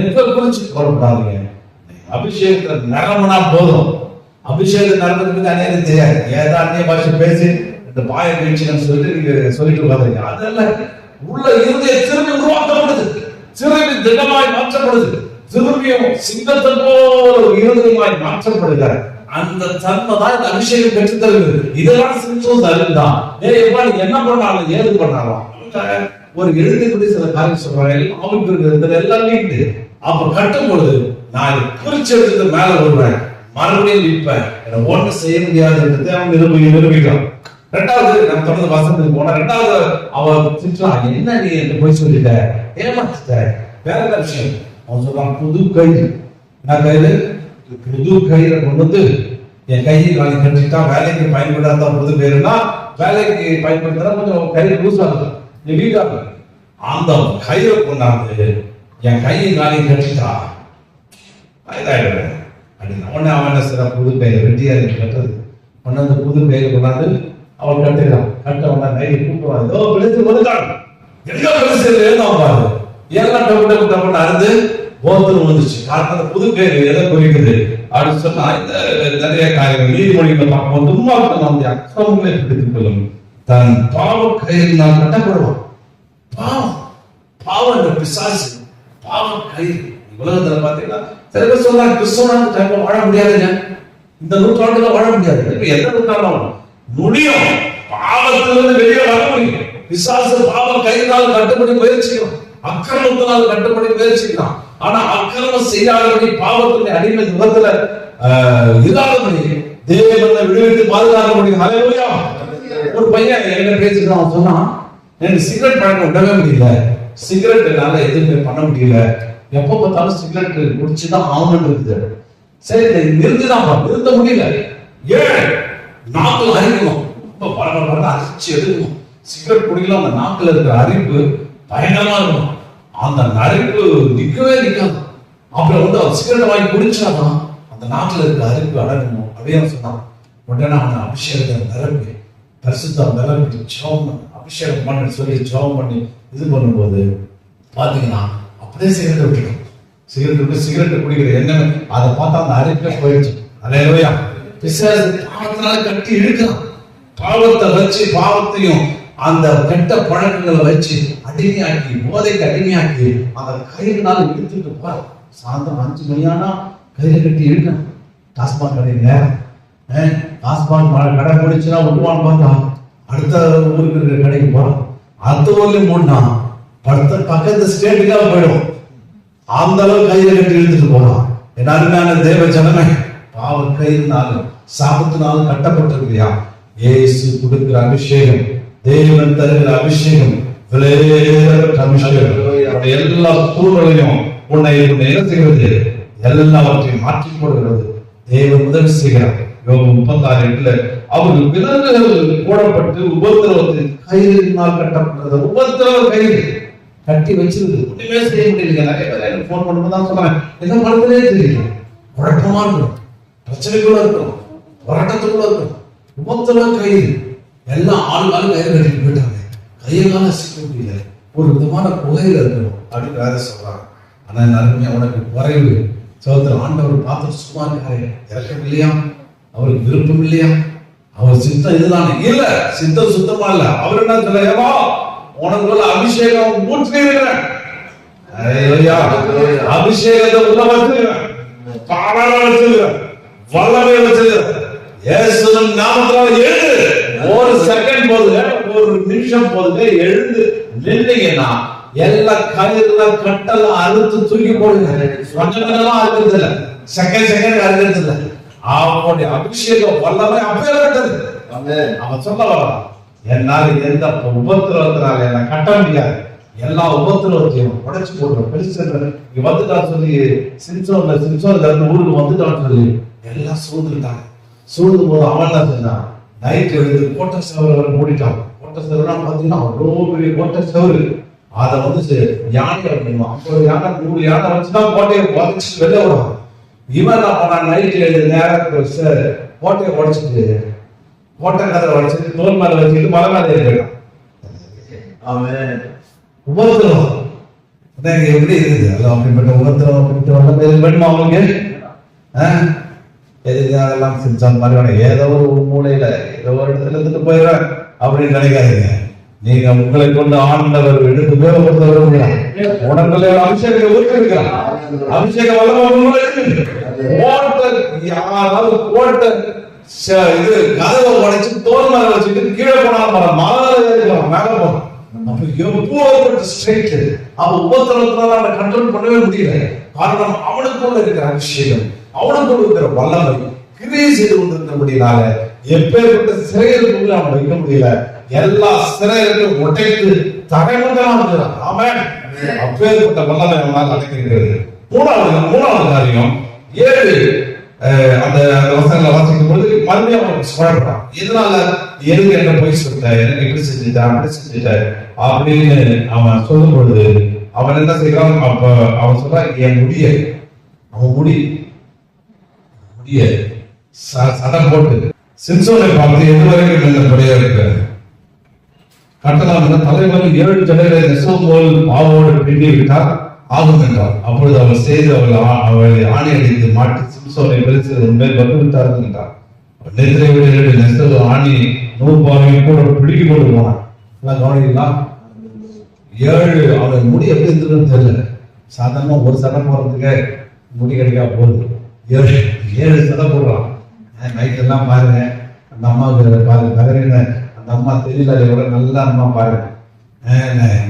Network குறிச்சு கவலைப்படாதீங்க. அபிஷேகத்துல நிரம்பினா போதும். அபிஷேகத்தை நடந்துட்டு அநேகம் தெரியாது. ஏதோ அந்நிய பாஷை பேசி இந்த பாய பேச்சுன்னு சொல்லிட்டு நீங்க சொல்லிட்டு உட்காந்துருங்க. அதெல்லாம் உள்ள இருதய திரும்பி உருவாக்கப்படுது, திரும்பி திடமாய் மாற்றப்படுது, திரும்பியும் சிங்கத்தை போல இருதயமாய் மாற்றப்படுகிற அந்த தன்மை தான் இந்த அபிஷேகம் பெற்று தருகிறது. இதெல்லாம் சிம்சோன் அறிந்தான். என்ன பண்ணாலும் ஏது பண்ணாலும் ஒரு எழுதிக்கூடிய சில காரியம் சொல்றாங்க. அவங்களுக்கு எல்லாம் நீட்டு அப்ப கட்டும் பொழுது நான் குறிச்சு எடுத்து மேல வருவேன், மறுபடியும் நிற்பேன், ஒண்ணு செய்ய முடியாதுன்றது அவன் நிரூபிக்கிறான். ரெண்டாவது நம்ம தொடர்ந்து வசனத்துக்கு போனா ரெண்டாவது அவன் திட்டுறான், என்ன நீ என்று போய் சொல்லிட்ட, ஏமாத்த வேற விஷயம். அவன் சொல்றான், புது கயிறு. நான் கயிறு புது கயிறை கொண்டு வந்து என் கையை நாளைக்கு கட்டிட்டா வேலைக்கு பயன்படாத புது கயிறுனா வேலைக்கு பயன்படுத்தினா கொஞ்சம் கயிறு லூஸ் ஆகுது. நீ வீட்டாக அந்த கயிறை கொண்டாந்து என் கையை நாளைக்கு கட்டிட்டா இதாயிடுவேன் அப்படின்னு உடனே அவன் என்ன செய்யறா, புது கயிறு வெட்டியா கட்டுறது கொண்டாந்து புது கயிறு கொண்டாந்து அவன் கட்டுறான். கட்ட உடனே நைட்டு கூப்பிடுவான், ஏதோ விழுத்து வந்துட்டான், எங்கோ விழுத்து பாரு எல்லாம் டப்பு டப்பு அறுந்து போத்தரும் வந்துச்சு. காரணம் புது கயிறு எதை குறிக்குது அப்படின்னு சொன்னா இந்த நிறைய காரியங்கள் நீதிமொழிகளை பார்க்கும்போது துன்மார்க்கன் அந்த அக்கிரமங்களை பிடித்துக் கொள்ளும் தன் பாவ கயிறினால் கட்டப்படுவான். பாவம் பாவம் என்ற பிசாசு பாவ கயிறு. உலகத்துல பாத்தீங்கன்னா சில பேர் சொல்றாங்க, கிறிஸ்தவனான டைம்ல வாழ முடியாதுங்க, இந்த நூற்றாண்டுல வாழ முடியாது. எந்த நூற்றாண்டு முடியும், பாவத்திலிருந்து வெளியே வர முடியும். பிசாசு பாவ கயிறினால் கட்டுப்படி முயற்சிக்கிறோம், அக்கிரமத்தினால் கட்டுப்படி முயற்சிக்கிறான். ஆனா அக்கிரமம் செய்யாதபடி பாவத்தினுடைய அடிமை முகத்துல இல்லாதபடி தேவனை விடுவித்து பாதுகாக்க முடியும். ஹல்லேலூயா. ஒரு பையன் என்ன பேசிட்டு அவன் சொன்னான், எனக்கு சிகரெட் பழக்கம் விடவே முடியல, சிகரெட் என்னால எதுவுமே பண்ண முடியல, எப்ப பார்த்தாலும் சிகரெட் குடிச்சுதான் ஆகணும் இருக்குது. சரி நிறுத்திதான் நிறுத்த முடியல. ஏன் நாக்குல அரிக்கணும், ரொம்ப பரபரப்பாக அரிச்சு எடுக்கணும். சிகரெட் குடிக்கலாம், அந்த நாக்குல இருக்கிற அரிப்பு பயங்கரமா இருக்கும், அந்த நரிப்பு நிக்கவே நிக்காது. அப்புறம் வந்து அவர் சிகரெட் வாங்கி குடிச்சாதான் அந்த நாட்டுல இருக்க அரிப்பு அடங்கணும் அப்படின்னு சொன்னான். உடனே அவனை அபிஷேகத்தை நிரப்பி பரிசுத்தம் நிரப்பி ஜெபம் அபிஷேகம் பண்ணி சொல்லி ஜெபம் பண்ணி இது பண்ணும்போது பாத்தீங்கன்னா அப்படியே சிகரெட்டை விட்டுடும். சிகரெட் விட்டு சிகரெட்டை குடிக்கிற எண்ணம் அதை பார்த்தா அந்த அரிப்பே போயிடுச்சு. ஹல்லேலூயா. பிசாசு பாவத்தினால கட்டி இழுக்கிறான். பாவத்தை வச்சு பாவத்தையும் அந்த கெட்ட பழக்கங்களை வச்சு அடிமையாக்கி போதைக்கு அடிமையாக்கி அந்த கயிறுனால இழுத்துட்டு போற. சாயந்தரம் 5 மணியானா கயிறு கட்டி இழுக்கணும். டாஸ்மாக் கடை நேரம், டாஸ்மாக் கடை முடிச்சுன்னா விடுவான்னு பார்த்தா அடுத்த ஊருக்கு இருக்கிற கடைக்கு போறோம். அடுத்த ஊர்லயும் மூடனா பக்கத்து ஸ்டேட்டுக்காக போயிடும். அந்த அளவு கயிறு கட்டி இழுத்துட்டு போறான். என் அருமையான தேவ ஜனமே, பாவ கயிறுனாலும் சாபத்தினாலும் கட்டப்பட்டிருக்கியா? இயேசு கொடுக்கிற அபிஷேகம், தேவன் தருகிற அபிஷேகம், எல்லா சூழ்நிலையும் உன்னை என்ன செய்கிறது, எல்லாவற்றையும் மாற்றி போடுகிறது. தேவன் உதவி செய்கிறார். யோகம் 36:8 அவர்கள் விலங்குகள் போடப்பட்டு உபத்திரவத்தில் கயிறினால் கட்டப்பட்டது. உபத்திரவ கயிறு கட்டி வச்சிருக்கு, ஒண்ணுமே செய்ய முடியல. நிறைய பேர் எனக்கு போன் பண்ணும்போது தான் சொல்றாங்க, என்ன பண்றதே தெரியல, குழப்பமா இருக்கும், பிரச்சனைக்குள்ள இருக்கும், போராட்டத்துக்குள்ள இருக்கும். உபத்திரவ கயிறு எல்லாம் ஆள் கயிறு கட்டிட்டு போயிட்டாங்க, கையெல்லாம் சிக்க முடியல, ஒரு விதமான புகையில இருக்கணும் அப்படின்னு வேற சொல்றாங்க. ஆனா எல்லாருமே உனக்கு குறைவு சோதர ஆண்டவர் பார்த்து சும்மா இருக்காரு, இறக்கம் இல்லையா, அவருக்கு விருப்பம் இல்லையா, அவர் சித்தம் இதுதான் இல்ல, சித்தம் சுத்தமா இல்ல. அவர் என்ன சொல்ல, உனக்கு அபிஷேகம் ஊற்றுகிறேன், அபிஷேகத்தை உள்ள வச்சுக்கிறேன், பாடாள வச்சுக்கிறேன், வல்லமை வச்சுக்கிறேன். இயேசுவின் நாமத்தினால எழுந்து, ஒரு செகண்ட் போதுங்க, ஒரு நிமிஷம் போதுங்க, எழுந்து நின்னீங்கன்னா எல்லா கயிறுல கட்டல அறுத்து தூக்கி போடுங்க. கொஞ்சம் கொஞ்சமா அறுக்கிறது இல்ல, செகண்ட் அறுக்கிறது இல்ல. அவனுடைய அபிஷேகம் வல்லமை அப்பேற்பட்டது. அவன் சொல்ல வரான், என்னால எந்த உபத்திரவத்தினால என்ன கட்ட முடியாது, எல்லா உபத்திரவத்தையும் உடைச்சு போடுறோம். பெருசு இங்க வந்துட்டான்னு சொல்லி சிம்சோன்ல ஊருக்கு வந்துட்டான்னு சொல்லி எல்லாம் சூழ்ந்துட்டாங்க. சூழ்ந்து போது அவன் என்ன செஞ்சான், நைட் எழுந்து கோட்டை சேவரை மூடிட்டான். கோட்டை சேவரா பாத்தீங்கன்னா அவ்வளோ பெரிய கோட்டை சேவரு. அதை வந்து யானை அப்படின்வான். 50 யானை 100 யானை வச்சுதான் கோட்டையை உடச்சு வெளில விடுவான். இவன் என்ன பண்ணான், நைட் எழுந்து நேரம் கோட்டையை உடைச்சிட்டு கோட்டை கதை உடைச்சிட்டு தோல் மேல வச்சுக்கிட்டு மலை மேல ஏறிட்டான். அவன் உபத்திரவம் எப்படி இருக்குது? அல்ல அப்படிப்பட்ட உலகத்தில் அப்படிப்பட்ட வல்லமை வேணுமா அவங்களுக்கு? எதுக்கு அதெல்லாம் செஞ்சால் மாதிரி ஏதோ ஒரு மூலையில ஏதோ ஒரு இடத்துல இருந்துட்டு போயிடுறேன் அப்படின்னு நினைக்காதீங்க. நீங்க உங்களை கொண்டு ஆண்டவர் எடுத்து உபயோகப்படுத்தவர்கள் உடம்புல அபிஷேகத்தை ஊற்றிருக்கிறார். அபிஷேக வல்லமை யாராவது போட்ட இது கதவை உடைச்சு தோல் மேல வச்சுட்டு கீழே போனாலும் மேல போனோம். அப்ப எப்போ ஸ்ட்ரைட் அப்ப உபத்திரத்தினால அவனை கண்ட்ரோல் பண்ணவே முடியல. காரணம் அவனுக்குள்ள இருக்கிற அபிஷேகம், அவனுக்குள்ள இருக்கிற வல்லமை கிரியை செய்து கொண்டிருக்கிறபடினால எப்பேற்பட்ட சிறைகளுக்குள்ள அவன் வைக்க முடியல. எல்லா சிறைகளையும் உடைத்து தரைமுதலாம் இருக்கிறான். ஆமென். அப்பேற்பட்ட வல்லமை அவனால் அடைக்கிறது. மூணாவது காரியம் 7 அந்த வசனங்களை வாசிக்கும் பொழுது மறுபடியும் அவனுக்கு சொல்லப்படுறான். இதனால எதுக்கு என்ன போய் சொல்லிட்ட, எனக்கு இப்படி செஞ்சுட்டேன் அப்படி செஞ்சுட்டேன் அப்படின்னு அவன் சொல்லும் பொழுது அவன் என்ன செய்யறான்? அப்ப அவன் சொல்றான், என் முடிய அவன் முடிய சடம் போட்டு சிம்சோனை பார்த்து எதுவரைக்கும் நல்லபடியா இருக்கிறார் கட்டலாம் தலைவர் 7 ஜடைகளை நெசவு போல் மாவோடு பின்னி விட்டார் ஆகும் என்றார். அப்பொழுது அவர் செய்து அவளை ஆணை அடித்து மாட்டி சிம்சோனை பெருசு மேல் வந்துவிட்டார்கள் என்றார். நெத்திரை விட நெசவு ஆணி நூற்பாவையும் கூட பிடிக்கி கொண்டு போனான். கவனிக்கலாம், 7 அவன் முடி எப்படி இருந்ததுன்னு தெரியல. சாதாரணமா ஒரு சடம் போறதுக்கு முடி கிடைக்கா போகுது. 7 சடம் போடுறான். நைட்டெல்லாம் பாருங்க, அந்த அம்மாவுக்கு பாருங்க கதறின அந்த அம்மா தெரியல, கூட நல்ல அம்மா பாருங்க.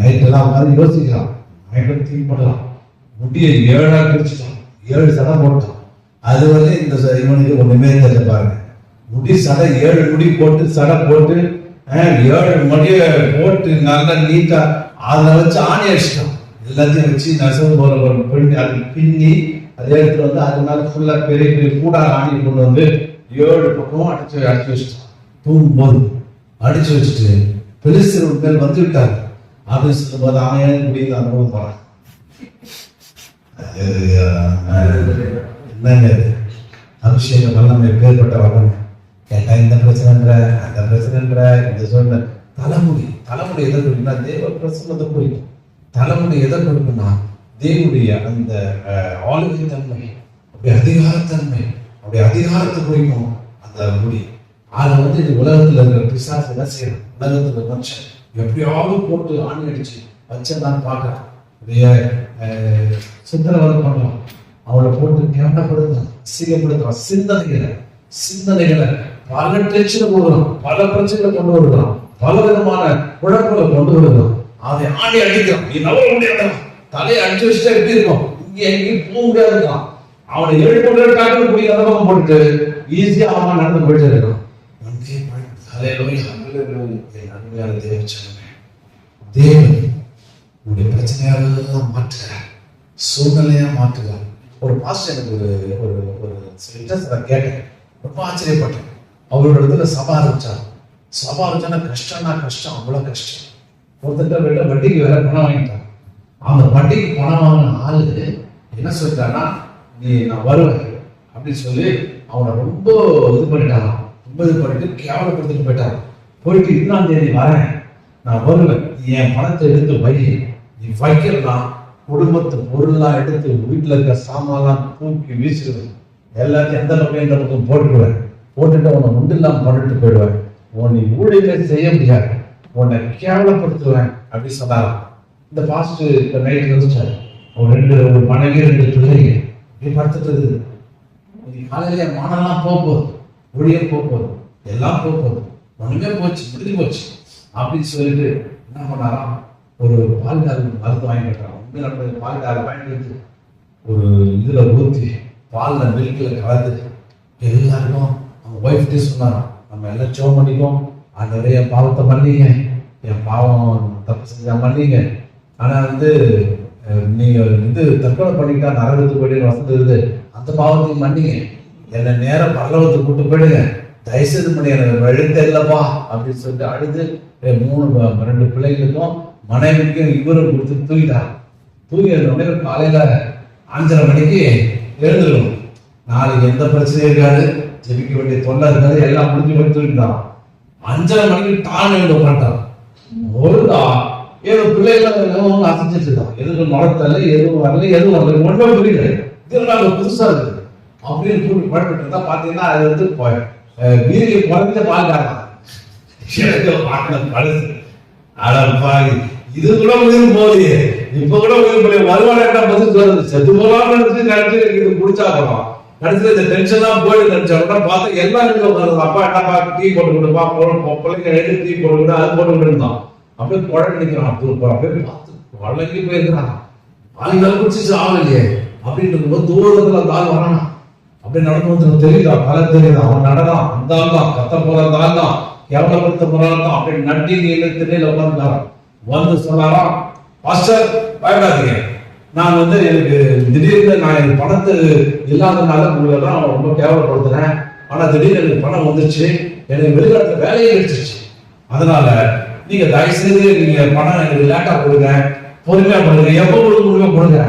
நைட்டெல்லாம் உட்காந்து யோசிக்கலாம், நைட்டு தீ பண்ணலாம். முடிய 7ஆ பிரிச்சுட்டான், 7 சடம் போட்டான். அது வந்து இந்த இவனுக்கு ஒண்ணுமே தெரியல பாருங்க. முடி சடை 7 முடி போட்டு சடை போட்டு 7 முடிய போட்டு நல்லா நீட்டா அதை வச்சு ஆணி அடிச்சிட்டான். எல்லாத்தையும் வச்சு நெசவு போற பின்னி அது பின்னி அதே இடத்துல வந்து அது மேல ஃபுல்லா பெரிய பெரிய கூடா ஆணி கொண்டு வந்து 7 பக்கமும் அடிச்சு வச்சுட்டான். தூங்கும்போது அடிச்சு வச்சுட்டு பெலிஸ்தர் மேல் வந்து விட்டார் அப்படின்னு சொல்லும்போது அவன் முடியுது அனுபவம் போறான். என்னங்க அபிஷேக வல்லமை பேர்பட்ட வல்லமை கேட்டா இந்த பிரச்சனைன்ற அந்த பிரச்சனைன்ற இந்த சொன்ன தலைமுடி எதை குறிக்குன்னா தேவ பிரசன்னத்தை குறிக்கும். தலைமுடி எதை குறிக்குன்னா தேவனுடைய அந்த ஆளுகை தன்மை, அப்படி அதிகாரத்தன்மை, அப்படி அதிகாரத்தை குறிக்கும் அந்த முடி. அதை வந்து இந்த உலகத்துல இருக்கிற பிசாசு என்ன செய்யணும்? உலகத்துல மனுஷன் எப்படியாவது போட்டு ஆணி அடிச்சு வச்சதான் பார்க்கறான். அப்படியே சிந்தனை பண்ணலாம், அவளை போட்டு கேவலப்படுத்தலாம், சீகப்படுத்தலாம். சிந்தனைகளை பல டென்ஷனை கொடுக்கலாம், பல பிரச்சனைகளை கொண்டு வருகிறான், பல விதமான குழப்பங்களை கொண்டு வருகிறான். அதை ஆணி அடிக்கிறான். நீ நம்ப முடியாது, தலையை அடிச்சு வச்சுட்டா எப்படி இருக்கும்? இங்க எங்கேயும் போக முடியாது இருக்கான். அவனை 7 கொண்டு டாக்டர் போய் அந்த பக்கம் போட்டு ஈஸியா அவன் நடந்து போயிட்டு இருக்கான். தேவன் உங்களுடைய பிரச்சனையெல்லாம் மாற்றுகிறார், சூழ்நிலையா மாற்றுகிறார். ஒரு பாஸ்டர் எனக்கு ஒரு கேட்டேன், ரொம்ப ஆச்சரியப்பட்டேன். அவரோட இடத்துல சபா ஆரம்பிச்சானா கஷ்டம்னா கஷ்டம், அவ்வளவு கஷ்டம். ஒருத்தர் வட்டிக்கு வேற பணம் வாங்கிட்டான். அந்த வட்டிக்கு பணம் வாங்கின ஆளு என்ன சொல்லிட்டான்னா, நான் வருவேன் அப்படின்னு சொல்லி அவனை ரொம்ப இது பண்ணிட்டாங்க. ரொம்ப இது பண்ணிட்டு கேவலப்படுத்திட்டு போயிட்டாங்க. போயிட்டு 2ஆம் தேதி வரேன், நான் வருவேன், என் பணத்தை எடுத்து வை, நீ வைக்கலாம், குடும்பத்தை பொருள்லாம் எடுத்து வீட்டுல இருக்க சாமான்லாம் தூக்கி வீசிடுவேன், எல்லாத்தையும் எந்த பக்கம் போட்டுடுவேன், போட்டுட்டு உன்னை உண்டு இல்லாம பண்ணிட்டு போயிடுவேன், உன்னை ஊழியத்தை செய்ய முடியாது, உன்னை கேவலப்படுத்துவேன் அப்படின்னு சொன்னாங்க. இந்த பாஸ்ட் நைட் யோசிச்சாரு. ஒரு மனைவி 2 பிள்ளைங்க இப்படி படுத்துட்டு இருக்குது. காலையில மானெல்லாம் போகுது, ஒழிய போகுது, எல்லாம் போகுது, ஒண்ணுமே போச்சு, முடிஞ்சு போச்சு அப்படின்னு சொல்லிட்டு என்ன பண்ணாராம், ஒரு பால்கார மருந்து வாங்கி கட்டுறான். உண்மையில பால்கார வாங்கிட்டு ஒரு இதுல ஊற்றி பால்ல மில்க்ல கலந்து எல்லாருக்கும் அவங்க ஒய்ஃப்டே சொன்னாராம், நம்ம எல்லாம் ஜெபம் பண்ணிக்கோம், நிறைய பாவத்தை மன்னிங்க, என் பாவம் தப்பு செஞ்சா மன்னிங்க, ஆனா வந்து நீங்க தற்கொலை பண்ணிட்டா நரகத்துக்கு போயிட்டு வசந்தது, அந்த பாவத்தையும் மன்னிங்க, என்னை நேரம் பரலோகத்துக்கு கூட்டு போயிடுங்க, தயவுசெய்து பண்ணி எனக்கு எழுத்த இல்லப்பா அப்படின்னு சொல்லிட்டு அழுது 2 பிள்ளைகளுக்கும் மனைவிக்கும் இவரும் கொடுத்து தூங்கிட்டாங்க. தூங்கி உடனே காலையில 5:30 மணிக்கு எழுந்துருக்கணும், நாளைக்கு எந்த பிரச்சனையும் இருக்காது, ஜெபிக்க வேண்டிய தொல்லை இருக்காது, எல்லாம் முடிஞ்சு போய் தூங்கிட்டான். 5:30 மணிக்கு டான் எழுந்து உட்காந்துட்டான். ஒரு ஏதோ பிள்ளைகள் அசைச்சிட்டு இருக்கான், எதுக்கு மரத்தல்ல, எதுவும் வரல, எதுவும் வரல, ஒன்றும் புரியல, இதெல்லாம் புதுசா இருக்குது அப்படின்னு கூட்டி பழப்பிட்டு இருந்தா பாத்தீங்கன்னா அது வந்து வீதியை குறைஞ்ச பால்காரன் பழசு. அடப்பா, இது கூட உயிர் போகுது, இப்ப கூட உயிர் போய் வருவாடா பதில் சொல்றது, செத்து போலாம்னு நினைச்சு கடைசி இது குடிச்சா போறோம். கடைசியில் இந்த டென்ஷன் தான் போயிட்டு நினைச்சா பார்த்தா எல்லாரும் வருது, அப்பா என்னப்பா டீ போட்டு கொடுப்பா, பிள்ளைங்க எழுதி டீ போட்டு விட அது போட்டு இருந்தான். அப்படியே குழந்தை நிற்கிறான், அப்படியே பார்த்து வழங்கி போயிருக்கிறான், ஆளுங்களை குடிச்சு ஆகலையே அப்படின்றது போது தூரத்துல அந்த ஆள் வரானா, அப்படியே நடந்து வந்து தெரியுதா, கலை தெரியுதா, அவன் நடந்தான், அந்த ஆள் தான், கத்த போறான் ஆள் தான், கேவலப்படுத்த போறான் தான், அப்படி நட்டி திணையில உட்காந்துட்டாரான். வந்து சொன்னாராம், பாஸ்டர் பயப்படாதீங்க, நான் வந்து எனக்கு திடீர்னு நான் எனக்கு பணத்து இல்லாதனால உங்களை தான் ரொம்ப கேவலப்படுத்துறேன், ஆனா திடீர்னு எனக்கு பணம் வந்துச்சு, எனக்கு வெளிநாட்டுல வேலையை கிடைச்சிருச்சு, அதனால நீங்க தயவு செய்து நீங்க பணம் எனக்கு லேட்டா கொடுங்க, பொறுமையா கொடுங்க, எப்ப கொடுக்க முடியுமோ கொடுங்க,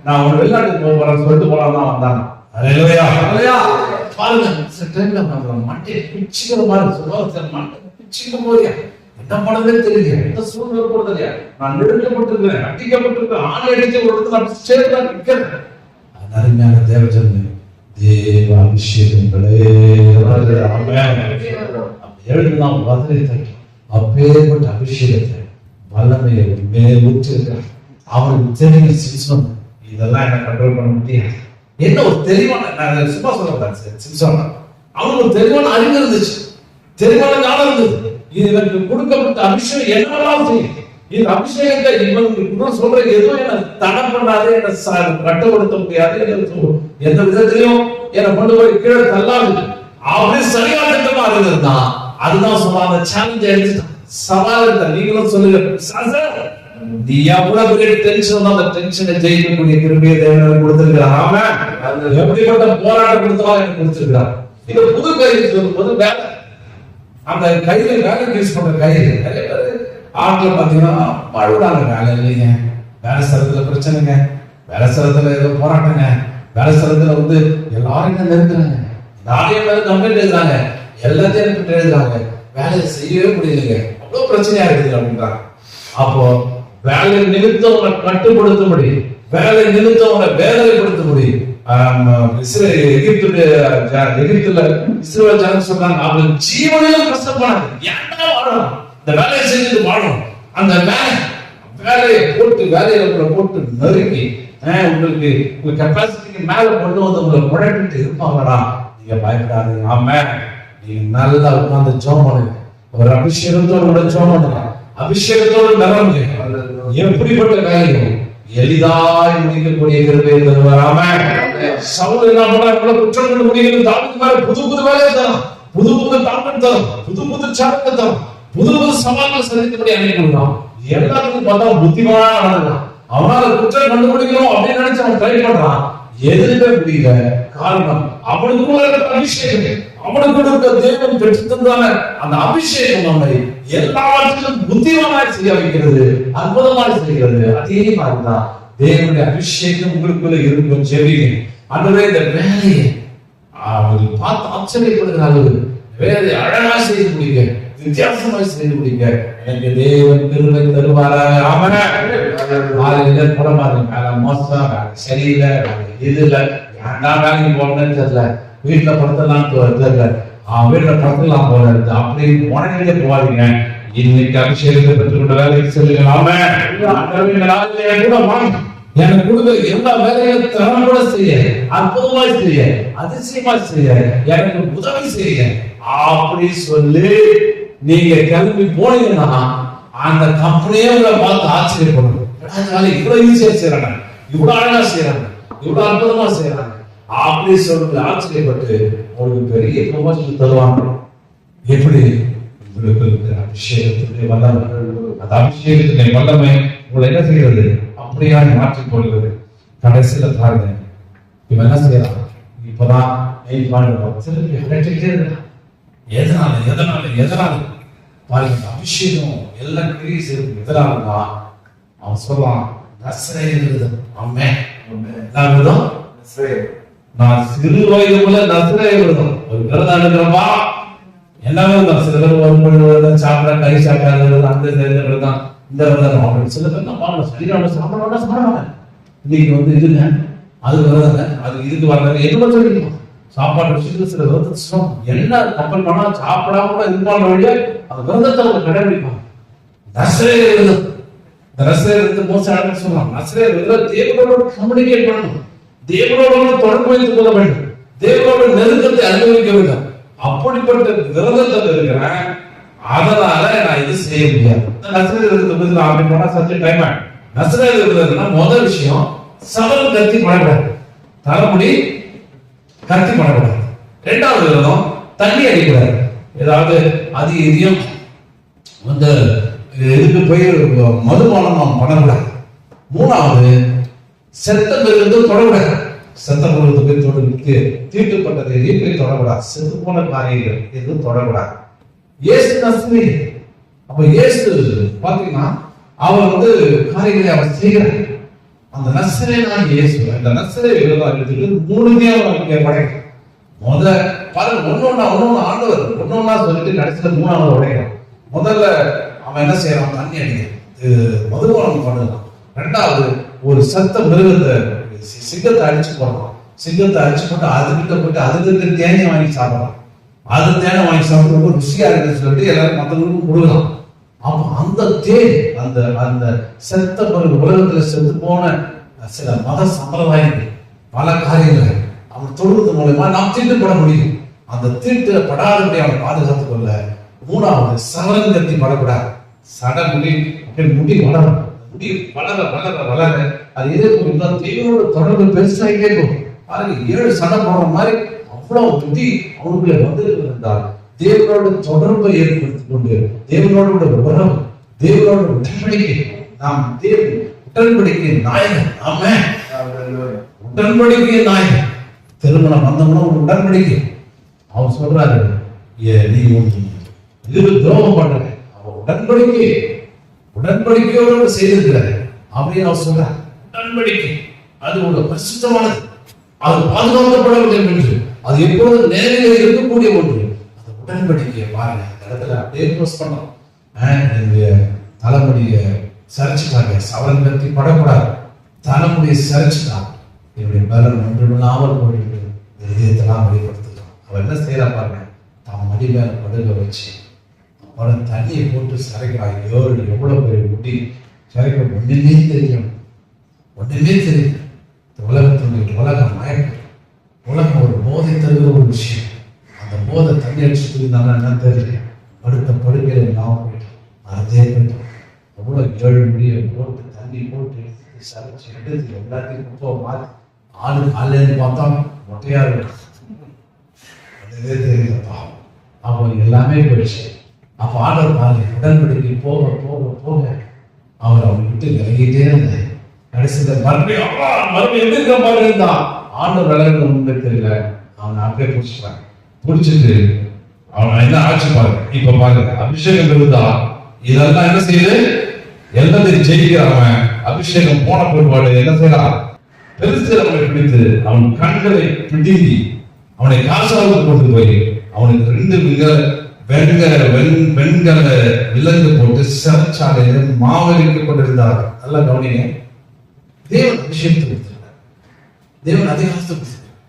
நான் உங்க வெளிநாட்டுக்கு போறேன் சொல்லிட்டு போலாம் தான் வந்தாங்க. பாருங்க டைம்ல மண்டே பிச்சுக்கிற மாதிரி சொல்லுவாங்க, மண்டை பிச்சுக்கிற போறியா, என்ன பணமே தெரியல, எந்த சூழ்நிலை போறது இல்லையா, நான் நெருக்கப்பட்டிருக்கிறேன், அடிக்கப்பட்டிருக்கேன், ஆணை அடிச்சு ஒரு இடத்துல அப்படி சேர்த்து நிற்கிறேன். அருமையான தேவஜனமே, தேவ அபிஷேகங்களே எழுதுதான் வதனை தட்டி அப்பேற்பட்ட அபிஷேகத்தை வல்லமையை மேல் ஊற்றிருக்கிறார். அவருக்கு தெரியும் சிம்சோன் இதெல்லாம் என்ன கண்ட்ரோல் பண்ண முடியாது. என்ன ஒரு தெளிவான, நான் சும்மா சொல்றேன் சிம்சோன், அவனுக்கு ஒரு தெளிவான அறிவு இருந்துச்சு, தெளிவான ஞானம் இருந்தது. இவனுக்கு கொடுக்கப்பட்ட அபிஷேகம் என்னவெல்லாம் செய்யும், இந்த அபிஷேகத்தை இவனுக்கு சொல்ற எதுவும் என்ன தடை பண்ணாது, என்ன கட்டுப்படுத்த முடியாது, எந்த விதத்திலையும் என்னை கொண்டு போய் கீழே தள்ளாது, அப்படியே சரியான திட்டமா இருந்திருந்தான். அதுதான் சொல்லுவாங்க, சேலஞ்ச் எடுத்துட்டான், சவால் இருந்தா. நீங்களும் சொல்லுங்க, நீ எவ்வளவு பெரிய டென்ஷன், அந்த டென்ஷனை ஜெயிக்கக்கூடிய கிருபையை தேவன் கொடுத்திருக்கிறார். ஆமென். எப்படிப்பட்ட போராட்டம் கொடுத்தாலும் எனக்கு கொடுத்திருக்கிறார். இது புது கைது சொல்லும் போது வேலை, அந்த கையில வேலைக்கு யூஸ் பண்ற கைது நிறைய பேர் ஆட்களை பாத்தீங்கன்னா பழுடாங்க, வேலை இல்லைங்க, வேலை ஸ்தலத்துல பிரச்சனைங்க, வேலை ஸ்தலத்துல ஏதோ போராட்டங்க, வேலை ஸ்தலத்துல வந்து எல்லாரும் நெருங்குறாங்க, நிறைய பேர் கம்ப்ளைண்ட் எழுதுறாங்க, எல்லாத்தையும் எழுதுறாங்க, வேலையை செய்யவே முடியலைங்க, அவ்வளவு பிரச்சனையா இருக்குது அப்படின்றாங்க. அப்போ வேலை நிமித்தம் உங்களை கட்டுப்படுத்த முடியும், வேலை நிமித்தம் உங்களை வேதனைப்படுத்த முடியும். எகிப்துல இஸ்ரவேல் ஜனங்க சொன்னாங்க, அவங்க ஜீவனையும் கஷ்டப்படாது, ஏன்டா வாழணும், இந்த வேலையை செஞ்சுட்டு வாழணும், அந்த வேலையை போட்டு நறுக்கி உங்களுக்கு உங்க கெப்பாசிட்டிக்கு மேல கொண்டு வந்து உங்களை குழப்பிட்டு இருப்பாங்கடா, நீங்க பயப்படாதீங்க. ஆமா, நீங்க நல்லா உட்கார்ந்து ஜெபம் பண்ணுங்க, ஒரு அபிஷேகத்தோடு கூட ஜெபம் பண்ணுங்க, அபிஷேகத்தோடு நிரம்புங்க. எப்படிப்பட்ட வேலையும் எளிதாய் முடிக்கக்கூடிய கிருபையை தருவார். ஆமென். சவுல் என்ன பண்ணாரு, குற்றம் கண்டுபிடிக்கிறது, தாவீது மேல புது புது வேலையை தரும், புது புது டாக்டர் தரும், புது புது சார்ட்டை தரும், புது புது சவால்கள் சந்தித்தபடி அனுப்பிவிடுறான். எல்லாத்துக்கும் பார்த்தா புத்திமானா நடந்துறான். அவனால குற்றம் கண்டுபிடிக்கணும் அப்படின்னு நினைச்சு அவன் ட்ரை பண்றான், எதுவுமே முடியல. காரணம் அவனுக்குள்ள இருக்கிற அபிஷேகம், அவனுக்கு இருக்க தேவன் பெற்று தந்தான அந்த அபிஷேகம் நம்மை எல்லாவற்றிலும் புத்திமானாய் செய்ய வைக்கிறது, அற்புதமாய் செய்கிறது. அதே மாதிரிதான் தேவனுடைய அபிஷேகம் உங்களுக்குள்ள இருக்கும். செவிங்க அன்றே இந்த வேலையை அவர்கள் பார்த்து ஆச்சரியப்படுகிறார்கள், வேலையை அழகா செய்து முடிக்க, வித்தியாசமாய் செய்து முடிக்க எனக்கு தேவன் கிருபை தருவாராக. ஆமென். மோசம் சரியில்லை, இதுல ஏன்டா வேலைக்கு போகணும்னு தெரியல, வீட்டுல படுத்தலாம் தெரியல, வீட்டுல படுத்தலாம் போல இருக்கு அப்படின்னு உடனே போவாதீங்க. இன்னைக்கு அபிஷேகத்தை பெற்றுக்கொண்ட வேலைக்கு செல்லுங்க. எனக்கு கொடுத்த எல்லா வேலையும் திறம்பட செய்ய, அற்புதமாய் செய்ய, அதிசயமாய் செய்ய, எனக்கு உதவி செய்ய அப்படி சொல்லி நீங்க கிளம்பி போனீங்கன்னா அந்த கம்பெனியே உங்களை பார்த்து ஆச்சரியப்படும். இவ்வளவு ஈஸியா செய்யறாங்க, இவ்வளவு அழகா செய்யறாங்க, இவ்வளவு அற்புதமா செய்யறாங்க அப்படி சொல்லி ஆச்சரியப்பட்டு உங்களுக்கு பெரிய ப்ரமோஷன் தருவாங்க. எப்படி? உங்களுக்கு இருக்கிற அபிஷேகத்துடைய வல்லமை, அந்த அபிஷேகத்துடைய வல்லமை உங்களை என்ன செய்யறது, அப்படியா மாற்றிக் கொள்வது. கடைசியில பாருங்க, இவன் என்ன செய்யறான், இப்பதான் எதனால எதனால எதனால பாருங்க, அபிஷேகம் எல்லாம் கிரியை செய்யும். எதனாலன்னா அவன் சொல்றான், நசரேயன். ஆமென். நான் சிறு வயது போல நசரேயன் விரதம் ஒரு விரதம் எடுக்கிறப்பா, எல்லாமே சில பேர் ஒரு மொழி விரதம், சாப்பிட கறி சாப்பிடாத விரதம், அந்த விரதம், இந்த விரதம் அப்படின்னு சில பேர் நான் சனிக்கிழமை சாப்பிட மாட்டேன், இன்னைக்கு இதுங்க அது விரதங்க, அது இதுக்கு வர்றாங்க என்ன சொல்லிக்கலாம். சாப்பாடு விஷயத்துல சில விரதம் என்ன கப்பல் பண்ணா சாப்பிடாம கூட இது பண்ண வழியா அந்த விரதத்தை அவங்க கடைபிடிப்பாங்க. நசரேயர் விரதம், இந்த நசரேயர் மோசம் சொல்றாங்க. நசரேயர் விரதம் தேவனோட கம்யூனிகேட் பண்ணணும், தேவனோட தொடர்பு வைத்துக் கொள்ள வேண்டும், தேவனோட நெருக்கத்தை அனுபவிக்க வேண்டும். அப்படிப்பட்ட விரதத்தில் இருக்கிறேன், அதனால நான் இது செய்ய முடியாது. நசரேயர் விரதத்தை அப்படி போனா சத்திய டைம் ஆகும். நசரேயர் விரதம்னா முதல் விஷயம் சவல் கத்தி படக்கூடாது, தலைமுடி கத்தி படக்கூடாது. இரண்டாவது விரதம் தண்ணி அடிக்கூடாது, ஏதாவது அது இதையும் இதுக்கு போய் மதுபானம் பண்ணக்கூடாது. மூணாவது செத்த மிருகத்தை தொடக்கூடாது, செத்த மிருகத்தை போய் தொடுத்து தீட்டுப்பட்டதை எதையும் போய் தொடக்கூடாது, செத்து போன காரியங்கள் எதுவும் தொடக்கூடாது. இயேசு நசரே, அப்ப இயேசு பாத்தீங்கன்னா அவர் காரியங்களை அவர் செய்கிறார். அந்த நசரேயனாகிய இயேசு அந்த நசரே விரதம் எடுத்துட்டு 3 இங்கே படைக்கும். பாருங்க ஒன்னொன்னா ஆண்டவர் ஒன்னொன்னா சொல்லிட்டு கடைசியில 3வது உடைக்கிறான். முதல்ல அவன் என்ன செய்யறான், தண்ணி அடிக்கிறான், மதுபானம் பண்ணுறான். ரெண்டாவது ஒரு சத்த மிருகத்தை சிங்கத்தை அடிச்சு போடுறான், சிங்கத்தை அடிச்சு போட்டு அதுகிட்ட போயிட்டு அதுக்கு தேனை வாங்கி சாப்பிடறான். அது தேனை வாங்கி சாப்பிட்டு ரொம்ப ருசியா இருக்குன்னு சொல்லிட்டு எல்லாரும் மற்றவங்களுக்கும் கொடுக்கலாம். அப்ப அந்த தேன் அந்த அந்த செத்த பிறகு உலகத்துல செத்து போன சில மத சம்பிரதாயங்கள் பல காரியங்களை அவன் தொழுவது மூலமா நாம் தீட்டுப்பட முடியும். அந்த தீட்டு படாதபடி அவனை பாதுகாத்துக் கொள்ள மூணாவது சவரன் கத்தி படக்கூடாது. சட முடி முடி வளரும், முடி வளர வளர வளர அது எதே தேவனோட தொடர்பு பெருசாகிட்டே போகும். பாருங்க 7 சடை போடுற மாதிரி அவ்வளவு புத்தி அவனுக்குள்ள வந்திருந்தால் தேவனோட தொடர்பை ஏற்படுத்திக் கொண்டு தேவனோட உறவு, தேவனோட உடன்படிக்கை, நாம் உடன்படிக்கை நாயகன். ஆமென். உடன்படிக்கை நாயகன். திருமணம் வந்தவன ஒரு உடன்படிக்கை. அவன் சொல்றாரு, நீ இது துரோகம் பண்ற, அவன் உடன்படிக்கையோடு செய்திருக்கிறாரு அப்படின்னு அவர் சொல்றார். உடன்படிக்கை அது ஒரு பரிசுத்தமானது, அது பாதுகாக்கப்பட வேண்டும் என்று, அது எப்பொழுது நேரில் இருக்கக்கூடிய ஒன்று. உடன்படிக்கையை பாருங்க, இந்த இடத்துல அப்படியே க்ளோஸ் பண்ணோம். தலைமுடிய சரிச்சுட்டாங்க, சவரன் கத்தி படக்கூடாது, தலைமுடிய சரிச்சுட்டாங்க. என்னுடைய பலன் ஒன்றுமில்லாமல் போயிட்டு இதயத்தெல்லாம் வெளிப்படுத்துகிறோம். அவன் என்ன செய்யறா பாருங்க, தான் மடி மேல படுக வச்சு அவன் தண்ணியை போட்டு சரைக்கிறான். எவ்வளவு பேர் முடி சரைக்க ஒண்ணுமே தெரியும். உலக மயக்கம், உலகம் ஒரு போதை தருகிற ஒரு விஷயம். அந்த போதை தண்ணி அடிச்சுட்டு இருந்தாலும் என்ன தெரியல, படுத்த படுக்கையில நான் போயிட்டோம், அதே போயிட்டோம். எவ்வளவு 7 முடியை போட்டு தண்ணி போட்டு சரைச்சு எடுத்து எல்லாத்தையும் ரொம்ப மாற்றி ஆளு காலையில பார்த்தா மொட்டையா இருக்கும், தெரியலப்பா. அப்போ எல்லாமே போயிடுச்சு. அப்ப ஆண்டவர் பாருங்க, உடன்படிக்கை போக போக போக அவர் அவனை விட்டு விலகிட்டே இருந்தேன். கடைசியில மறுபடியும் எப்படி இருக்க மாதிரி இருந்தான். ஆண்டவர் விலகின உண்மை தெரியல, அவனை அப்படியே பிடிச்சிட்டான். பிடிச்சிட்டு அவன் என்ன ஆட்சி பாருங்க. இப்ப பாருங்க, அபிஷேகம் இருந்தா இதெல்லாம் என்ன செய்யுது, எல்லாத்தையும் ஜெயிக்கிறான். அபிஷேகம் போன பிற்பாடு என்ன செய்யறான், பெருசு அவனை பிடித்து அவன் கண்களை பிடிங்கி அவனை காசாவுக்கு கொண்டு போய் அவனுக்கு 2 வெண்கல விலங்கு போட்டு சிறைச்சாலையில மாவரிக்க கொண்டிருந்தார். நல்லா கவனிங்க, தேவன் அபிஷேகத்தை கொடுத்திருக்கிறார், தேவன் அதிகாரத்தை கொடுத்திருக்கிறார்,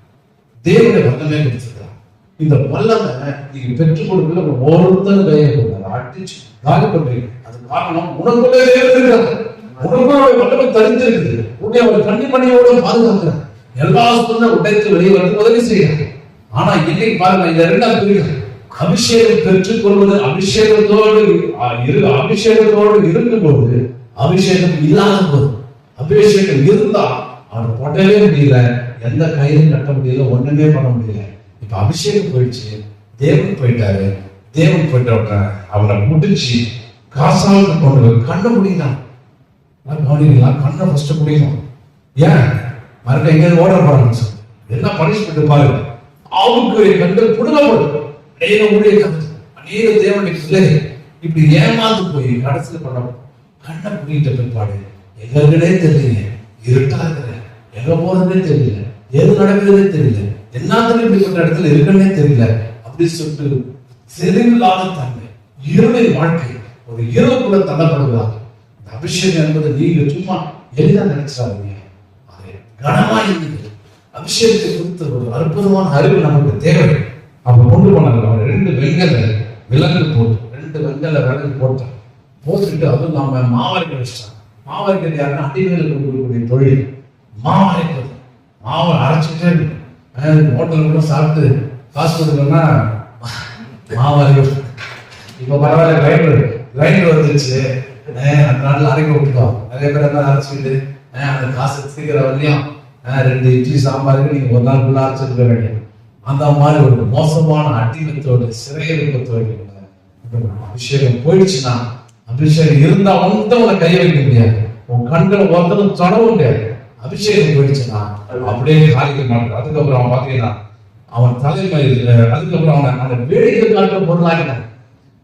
தேவனுடைய வல்லமை கொடுத்திருக்கிறார். இந்த வல்லமை நீங்க பெற்றுக் கொடுக்கல ஒருத்தர் கையை கொண்டார் அடிச்சு காலி பண்றீங்க. அது காரணம் உனக்குள்ளே இருக்கிறார், உனக்குள்ள வல்லமை தெரிஞ்சிருக்குது. உன்னை அவர் கண்ணிமணியோட பாதுகாக்கிறார், எல்லா சொன்ன உடைத்து வெளியே வந்து உதவி செய்யறார். ஆனா இன்னைக்கு பாருங்க, இந்த 2ஆம் பிரிவு அபிஷேகம் பெற்றுக் கொள்வது, அபிஷேகத்தோடு இருக்கும்போது, அபிஷேகம் இல்லாத போது, அபிஷேகம் இருந்தா அவன் போட்டவே முடியல, எந்த கயிறும் கட்ட முடியல, ஒண்ணுமே பண்ண முடியல. இப்ப அபிஷேகம் போயிடுச்சு, தேவன் போயிட்டாரு. தேவன் போயிட்ட அவனை முடிச்சு காசாவுக்கு கொண்டு போய் கண்ணை முடியலாம். கவனிக்கலாம், கண்ணை ஃபர்ஸ்ட் முடியணும். ஏன் மறுக்க எங்கேயாவது ஓட போறான்னு சொல்லி என்ன பனிஷ்மெண்ட் பாருங்க. அவருக்கு கண்கள் புடுங்கப்படும். அநேக தேவனுடைய பிள்ளைகள் இப்படி ஏமாந்து போய் கடைசியில் பண்ண கண்ணை பிடிக்கிட்ட பிற்பாடு எங்களே தெரியல, இருட்டா இருக்கிற, எங்க போறதுன்னே தெரியல, எது நடக்குதுன்னே தெரியல, எல்லாத்துக்கும் இப்படிப்பட்ட இடத்துல இருக்குன்னே தெரியல. அப்படி சொல்லிட்டு தெளிவில்லாத தன்மை, இருளின் வாழ்க்கை, ஒரு இருளுக்குள்ள தள்ளப்படுகிறார். அபிஷேகம் என்பது நீங்க சும்மா எளிதா நினைச்சாதீங்க, அது கனமா இருந்தது. அபிஷேகத்தை குறித்த ஒரு அற்புதமான அறிவு நமக்கு தேவை. அவங்க கொண்டு போனாங்க. அவர் 2 வெங்கல விலங்கு போட்டு 2 வெங்கல விலங்கு போட்டான். போட்டுட்டு அதுவும் நாம மாவரைக்க வச்சிட்டாங்க. மாவரைக்கிறது யாருன்னா அடிமைகளுக்கு கொடுக்கக்கூடிய தொழில் மாவரைக்கிறது. மாவை அரைச்சிட்டே இருக்கு. ஹோட்டல் கூட சாப்பிட்டு காசு கொடுக்கணும்னா மாவரைக்கிறது. இப்ப பரவாயில்ல, கிரைண்டர் வந்துருச்சு, அந்த நாட்டில் அரைக்க விட்டுட்டோம். நிறைய பேர் என்ன அரைச்சிக்கிட்டு அந்த காசு சீக்கிரம் வரலையும் 2 இட்லி சாம்பாருக்கு நீங்க ஒரு நாள் ஃபுல்லாக அரைச்சிருக்க வேண்டியது. அந்த மாதிரி ஒரு மோசமான அடிமத்தோடு சிறையிருப்பத்தோடு அபிஷேகம் போயிடுச்சுன்னா, அபிஷேகம் இருந்தா உன்னை கையை வைக்க முடியாது, உன் கண்களை ஒருத்தரும் தொடவும் முடியாது. அபிஷேகம் போயிடுச்சுன்னா அப்படியே காலிக்க மாட்டான். அதுக்கப்புறம் அவன் பார்த்தீங்கன்னா அவன் தலைமை, அதுக்கப்புறம் அவன் அந்த வேடிக்கை காட்டுற பொருளாகினான்.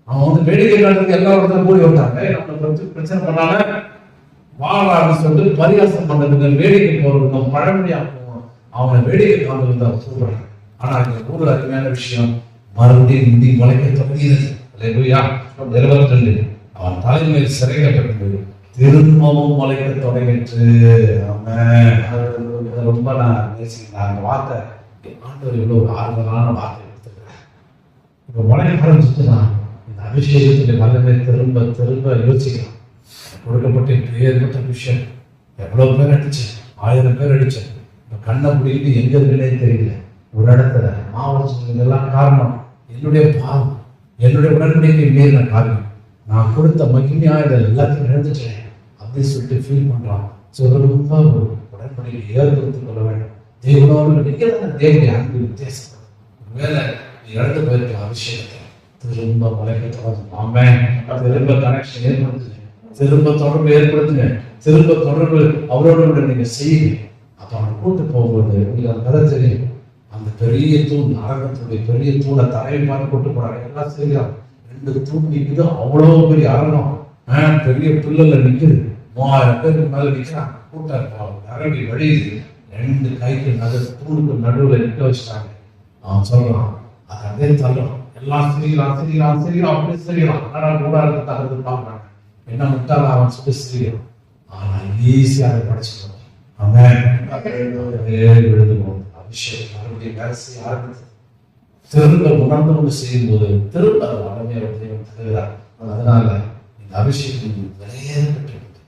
அவன் வேடிக்கை காட்டுறதுக்கு எல்லா இடத்துல கூடி விட்டாங்க. நம்மளை பிரச்சனை பண்ணால வாழான்னு சொல்லிட்டு பரிகாசம் பண்றதுக்கு வேடிக்கை போறதுக்கு பழமொழியா அவனை வேடிக்கை காட்டுறது தான் சொல்றாங்க. ஆனா இந்த ஊர்ல அருமையான விஷயம், மறுபடியும் இந்தி முளைக்க தொடங்கியது. 22 அவன் தலைமையில் சிறைக்கப்பட்டது திரும்பவும் முளைக்க தொடங்கிட்டு. ரொம்ப நான் நேசிக்கிறேன் அந்த வார்த்தை. ஆண்டவர் இவ்வளவு ஒரு ஆறுதலான வார்த்தை எடுத்துக்கிறேன். இப்ப முளைக்க ஆரம்பிச்சுட்டுனா இந்த அபிஷேகத்துடைய வல்லமை திரும்ப திரும்ப யோசிக்கலாம். கொடுக்கப்பட்ட ஏற்பட்ட விஷயம் எவ்வளவு பேர் அடிச்சேன், 1000 பேர் அடிச்சேன். இப்ப கண்ணை முடிட்டு எங்க இருக்குன்னே தெரியல. ஒரு இடத்துல மாவட்டம் இதெல்லாம் காரணம் என்னுடைய பாவம், என்னுடைய உடன்படிக்கை மீறின காரணம். நான் கொடுத்த மகிமையா இதை எல்லாத்தையும் இழந்துட்டேன் அப்படின்னு சொல்லிட்டு ஃபீல் பண்றான். ரொம்ப உடன்படிக்கை ஏற்படுத்திக் கொள்ள வேண்டும். தேவனோடு தேவனுடைய அன்பு வித்தியாசம். ஒருவேளை இழந்து போயிருக்க அபிஷேகத்தை திரும்ப முளைக்க தொடங்கும். ஆமென். திரும்ப கனெக்ஷன் ஏற்படுத்துங்க, திரும்ப தொடர்பு ஏற்படுத்துங்க, திரும்ப தொடர்பு அவரோட நீங்க செய்யுங்க. அப்ப அவனை கூட்டு போகும்போது உங்களுக்கு கதை தெரியும். அந்த பெரிய தூண், அரங்கத்துடைய பெரிய தூணை தரையை பார்த்து கூட்டு போறாங்க. எல்லாம் செய்யலாம். 2 தூண் நிற்குது, அவ்வளவு பெரிய அரங்கம், பெரிய பிள்ளைல நிற்குது. 3000 பேருக்கு மேல நிற்கிறான். கூட்டம் அரங்கி வழியுது. 2 கைக்கு தூணுக்கு நடுவுல நிற்க வச்சுட்டாங்க. அவன் சொல்றான், அதை அதே தள்ளணும், எல்லாம் செய்யலாம் செய்யலாம் செய்யலாம் அப்படி செய்யலாம். ஆனா கூட தகுந்து பார்க்கறாங்க. என்ன முட்டாள அவன் சொல்லி செய்யலாம். ஆனா ஈஸியா அதை படிச்சுக்கணும். விழுந்து போகுது. அபிஷேகம் மறுபடியும் வேலை செய்ய ஆரம்பித்தது. திரும்ப உணர்ந்து செய்யும் போது திரும்ப வளமையாக தருகிறார். அதனால இந்த அபிஷேகம் விலையேறப்பட்டிருக்கு.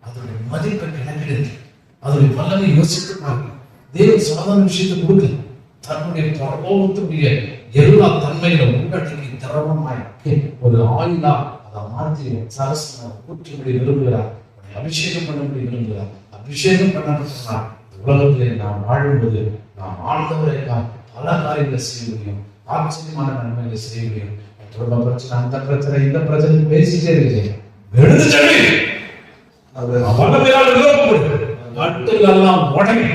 அதனுடைய மதிப்பை கணக்கிடுது, அதனுடைய வல்லமை யோசித்து பாருங்க. தேவன் சாதாரண விஷயத்தை கொடுக்கல, தன்னுடைய பிரபோகத்துடைய எல்லா தன்மையில உள்ளடக்கி திரவமாய் ஒரு ஆயிலா அதை மாற்றி சரசன கூற்றும்படி விரும்புகிறார். அபிஷேகம் பண்ணும்படி விரும்புகிறார். அபிஷேகம் பண்ணப்பட்டால் உலகத்திலே நாம் வாழும்போது நாம் ஆண்டவரை பல காரியங்களை செய்ய முடியும், ஆச்சரியமான நன்மைகளை செய்ய முடியும். குடும்ப பிரச்சனை, அந்த பிரச்சனை, இந்த பிரச்சனை பேசிட்டே இருக்கிறேன். எல்லாம் உடனே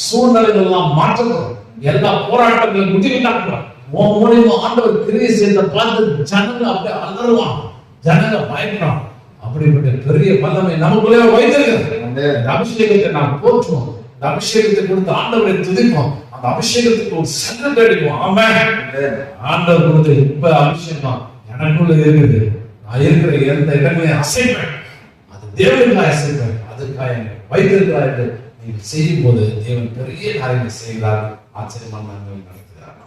சூழ்நிலைகள் எல்லாம் மாற்றப்படும். எல்லா போராட்டங்களும் முடிவுட்டாக்குவார். உன் மூலியமா ஆண்டவர் கிரியை செய்த பார்த்து ஜனங்க அப்படியே அலறுவான், ஜனங்க பயப்படும். அப்படிப்பட்ட பெரிய வல்லமை நமக்குள்ளே வைத்திருக்கிறது. அபிஷேகத்தை நாம் போற்றுவோம், இந்த அபிஷேகத்தை கொடுத்து ஆண்டவரை துதிப்போம், அந்த அபிஷேகத்துக்கு ஒரு சங்கத்தை அடிப்போம். ஆமென். ஆண்டவர் கொடுத்து இப்ப அபிஷேகம் எனக்குள்ள இருக்குது. நான் இருக்கிற எந்த இடங்களையும் அசைப்பேன், அது தேவனுக்காக அசைப்பேன். அதுக்காக வைத்திருக்கிறார் என்று நீங்கள் செய்யும் போது தேவன் பெரிய காரியங்களை செய்கிறார், ஆச்சரியமான நன்மைகள் நடத்துகிறார்.